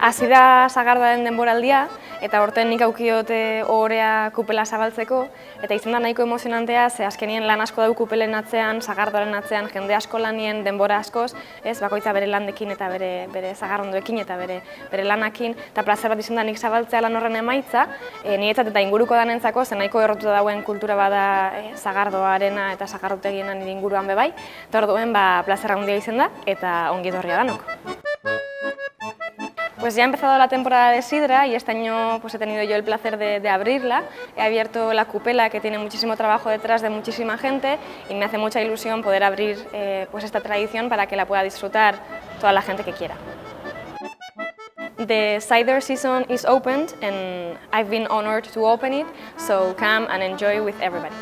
Hasi da Sagardaren denboraldia, eta aurten nik aukiote ohorea kupela zabaltzeko, eta izan da nahiko emozionantea, ze azkenien lan asko dau kupelen atzean, Sagardaren atzean, jende asko lanien, denbora askoz, bakoitza bere landekin eta bere zagarrondoekin eta bere lanakin, eta plazer bat izan da nik zabaltzea lan horren emaitza, niretzat eta inguruko danentzako, zen nahiko errotuta dauen kultura bada Sagardoarena eta Sagardotegiena nire inguruan bebai, eta orduen plazer handia izan da, eta ongi etorria danok. Pues ya ha empezado la temporada de sidra y este año pues he tenido yo el placer de abrirla. He abierto la cupela, que tiene muchísimo trabajo detrás de muchísima gente, y me hace mucha ilusión poder abrir pues esta tradición para que la pueda disfrutar toda la gente que quiera. The cider season is opened and I've been honored to open it, so come and enjoy with everybody.